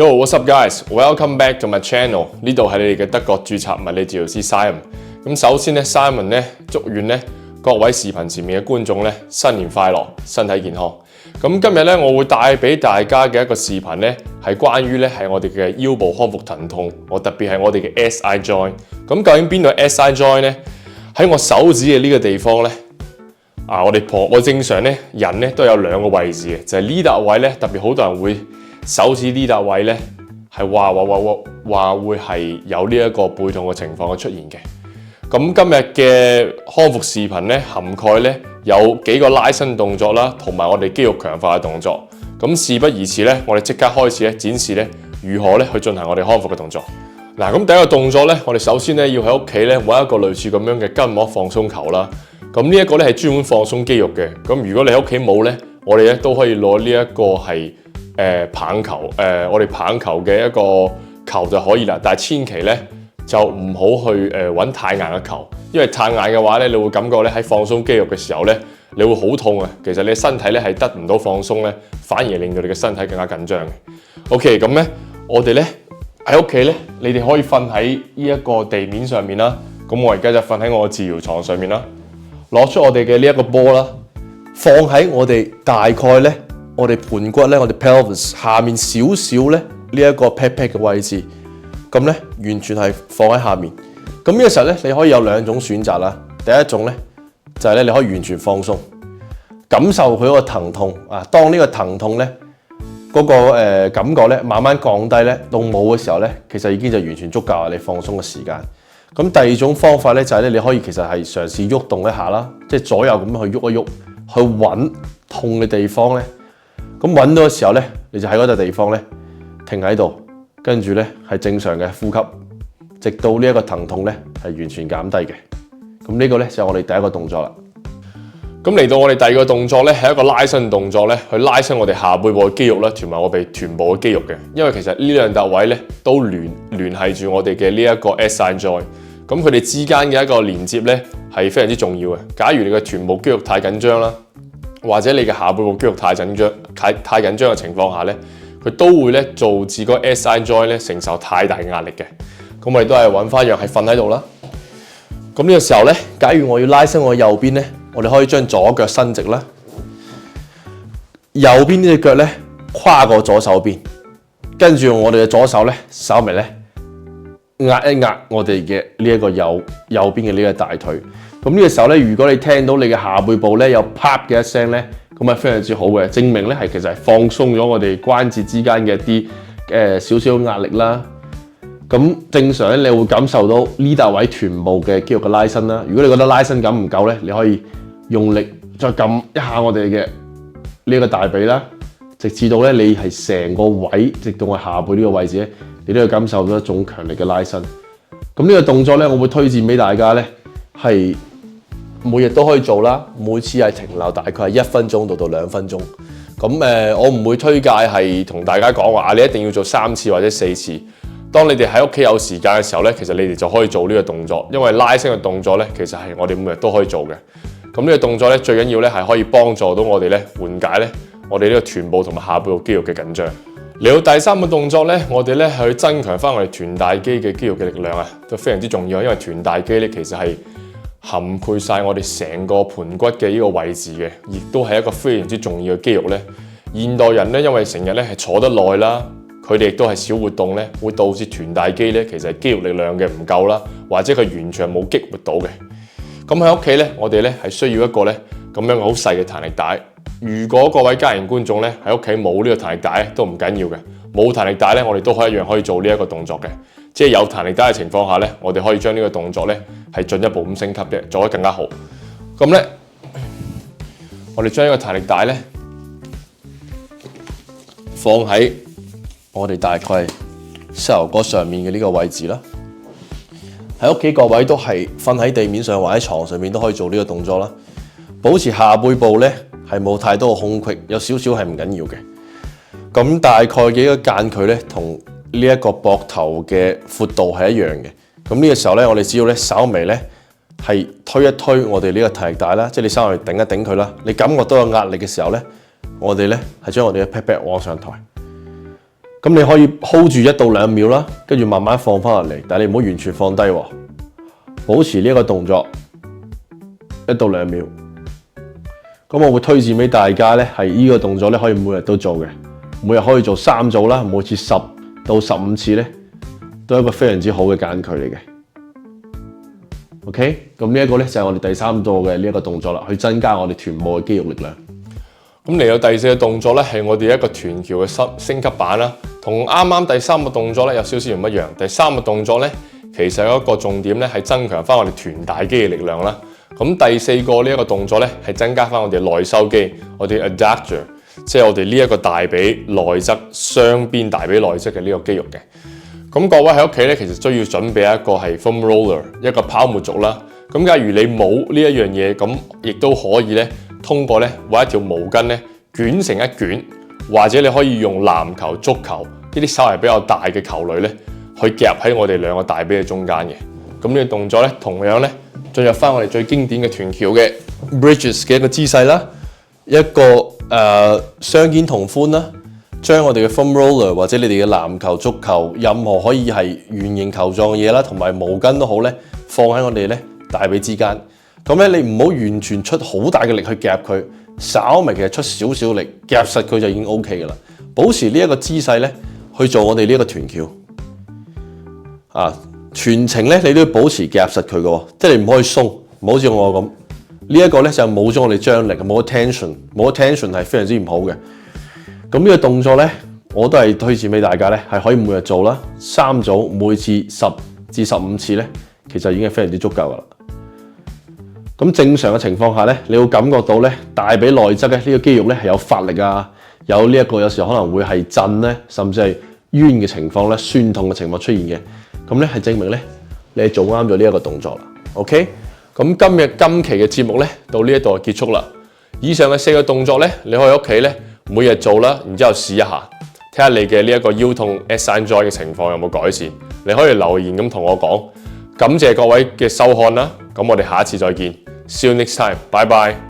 Yo, what's up, guys? Welcome back to my channel. 呢度係你哋嘅德國註冊物理治療師 Simon。咁首先咧 ，Simon 咧祝願咧各位視頻前面嘅觀眾咧新年快樂，身體健康。咁今日咧，我會帶俾大家嘅一個視頻咧，係關於咧係我哋嘅腰部康復疼痛，特別係我哋嘅 SI joint。咁究竟邊度 SI joint 咧？喺我手指嘅呢個地方咧，我正常咧人咧都有兩個位置嘅，就係呢笪位咧，特別好多人會手指呢笪位咧係話會係有呢一個背痛嘅情況嘅出現嘅。咁今日嘅康復視頻咧，涵蓋咧有幾個拉伸動作啦，同埋我哋肌肉強化嘅動作。咁事不宜遲咧，我哋即刻開始咧展示咧如何咧去進行我哋康復嘅動作。嗱，咁第一個動作咧，我哋首先咧要喺屋企咧揾一個類似咁樣嘅筋膜放鬆球啦。咁呢一個咧係專門放鬆肌肉嘅。咁如果你喺屋企冇咧，我哋咧都可以攞呢一個係棒球，我哋棒球嘅一個球就可以啦。但係千祈咧就唔好去揾太硬嘅球，因為太硬嘅話咧，你會感覺咧喺放鬆肌肉嘅時候咧，你會好痛啊。其實你身體咧係得唔到放鬆咧，反而令到你嘅身體更加緊張嘅。OK， 咁咧我哋咧喺屋企咧，你哋可以瞓喺呢一個地面上面啦。咁我而家就瞓喺我嘅治療床上面啦，攞出我哋嘅呢一個波啦，放喺我哋大概咧，我哋盤骨咧，我哋 pelvis 下面少少咧呢一個 pat pat 嘅位置，咁咧完全係放喺下面。咁呢個時候咧，你可以有兩種選擇啦。第一種咧就係咧，你可以完全放鬆，感受佢嗰個疼痛啊。當呢個疼痛咧嗰個感覺咧慢慢降低咧到冇嘅時候咧，其實已經就完全足夠你放鬆嘅時間。咁第二種方法咧就係咧，你可以其實係嘗試喐動一下啦，即係左右咁去喐一喐，去揾痛嘅地方咧。咁揾到嘅時候咧，你就喺嗰笪地方咧停喺度，跟住咧係正常嘅呼吸，直到呢一個疼痛咧係完全減低嘅。咁呢個咧就係我哋第一個動作啦。咁嚟到我哋第二個動作咧，係一個拉伸動作咧，去拉伸我哋下背部嘅肌肉啦，同埋我哋臀部嘅肌肉嘅。因為其實呢兩笪位咧都聯繫住我哋嘅呢一個 SI joint。咁佢哋之間嘅一個連接咧係非常之重要嘅。假如你嘅臀部肌肉太緊張啦，或者你嘅下背部肌肉太緊張嘅情況下咧，佢都會咧導致個 SI joint 咧承受太大嘅壓力嘅。咁我哋都係揾翻樣係瞓喺度啦。咁呢個時候咧，假如我要拉伸我右邊咧，我哋可以將左腳伸直啦，右邊呢隻腳咧跨過左手邊，跟住我哋嘅左手咧稍微咧壓一壓我哋嘅呢一個右邊嘅呢個大腿。咁呢個時候咧，如果你聽到你嘅下背部咧有啪嘅一聲咧，咁係非常之好嘅，證明咧係其實係放鬆咗我哋關節之間嘅一啲少少壓力啦。咁正常咧，你會感受到呢笪位臀部嘅肌肉嘅拉伸啦。如果你覺得拉伸感唔夠咧，你可以用力再撳一下我哋嘅呢個大髀啦，直至到咧你係成個位，直到我下背呢個位置咧，你都要感受到一種強力嘅拉伸。咁呢個動作咧，我會推薦俾大家咧係每日都可以做啦，每次係停留大概係1分鐘到2分鐘。咁我唔會推介係同大家講話你一定要做3次或者4次。當你哋喺屋企有時間嘅時候咧，其實你哋就可以做呢個動作，因為拉伸嘅動作咧，其實係我哋每日都可以做嘅。咁呢個動作咧，最緊要咧係可以幫助到我哋咧緩解咧我哋呢個臀部同埋下背部肌肉嘅緊張。嚟到第三個動作咧，我哋咧係去增強翻我哋臀大肌嘅肌肉嘅力量啊，都非常之重要。因為臀大肌咧其實係涵蓋晒我哋成個盤骨嘅呢個位置嘅，亦都係一個非常之重要嘅肌肉咧。現代人咧因為成日咧係坐得耐啦，佢哋亦都係少活動咧，會導致臀大肌咧其實係肌肉力量嘅唔夠啦，或者佢完全冇激活到嘅。咁喺屋企咧，我哋咧係需要一個咧咁樣好細嘅彈力帶。如果各位家人觀眾咧喺屋企冇呢個彈力帶咧，都唔緊要嘅。冇彈力帶咧，我哋都可以一樣可以做呢一個動作嘅。即係有彈力帶嘅情況下咧，我哋可以將呢個動作咧係進一步咁升級嘅，做得更加好。咁咧，我哋將呢個彈力帶咧放喺我哋大概膝頭哥上面嘅呢個位置啦。喺屋企各位都係瞓喺地面上或者床上面都可以做呢個動作啦。保持下背部咧係冇太多嘅空隙，有少少係唔緊要嘅。咁大概幾個間距咧，同呢一個膊頭嘅闊度係一樣嘅。咁呢個時候咧，我哋只要咧稍微咧係推一推我哋呢個彈力帶啦，即係你稍微頂一頂佢啦。你感覺到有壓力嘅時候咧，我哋咧係將我哋嘅 pat pat 往上抬。咁你可以 hold 住1到2秒啦，跟住慢慢放翻落嚟，但係你唔好完全放低喎，保持呢一個動作1到2秒。咁我會推薦俾大家咧，係呢個動作咧可以每日都做嘅，每日可以做3組啦，每次10到15次咧，都係一個非常之好嘅間距嚟嘅。OK， 咁呢一個咧就係我哋第3組嘅呢一個動作啦，去增加我哋臀部嘅肌肉力量。咁嚟到第4個動作咧，係我哋一個臀橋嘅升級版啦，同啱啱第3個動作咧有少少唔一樣。第3個動作咧，其實有一個重點咧係增強翻我哋臀大肌嘅力量啦。咁第4個呢一個動作咧係增加翻我哋內收肌，我哋 adductor， 即係我哋呢一個大髀內側雙邊大髀內側嘅呢個肌肉嘅。咁各位喺屋企咧，其實需要準備一個係 foam roller， 一個泡沫軸啦。咁假如你冇呢一樣嘢，咁亦都可以咧，通過咧揾一條毛巾咧捲成一卷，或者你可以用籃球、足球呢啲稍為比較大嘅球類咧，去夾喺我哋兩個大髀嘅中間嘅。咁呢個動作咧，同樣咧進入翻我哋最經典嘅臀橋嘅 bridges 嘅一個姿勢啦，一個雙肩同寬啦。將我哋嘅 foam roller 或者你哋嘅籃球、足球，任何可以係圓形球狀嘅嘢啦，同埋毛巾都好咧，放喺我哋咧大髀之間。咁咧你唔好完全出好大嘅力去夾佢，稍微其實出少少力夾實佢就已經 OK 㗎啦。保持呢一個姿勢咧去做我哋呢一個臀橋。全程咧你都要保持夾實佢嘅喎，即係你唔可以鬆，唔好似我咁。呢一個咧就冇咗我哋張力，冇咗 tension， 冇咗 tension 係非常之唔好嘅。咁呢個動作咧，我都係推薦俾大家咧，係可以每日做啦，3組，每次10至15次咧，其實已經係非常之足夠噶啦。咁正常嘅情況下咧，你會感覺到咧大髀內側咧呢個肌肉咧係有發力啊，有呢一個有時候可能會係震咧，甚至係冤嘅情況咧，酸痛嘅情況出現嘅。咁咧係證明咧你係做啱咗呢一個動作啦。OK， 咁今期嘅節目咧到呢一度就結束啦。以上嘅4個動作咧，你可以喺屋企咧每日做啦，然之後試一下，睇下你嘅呢一個腰痛 SI joint 嘅情況有冇改善。你可以留言咁同我講。感謝各位嘅收看啦，咁我哋下一次再見。See you next time，拜拜。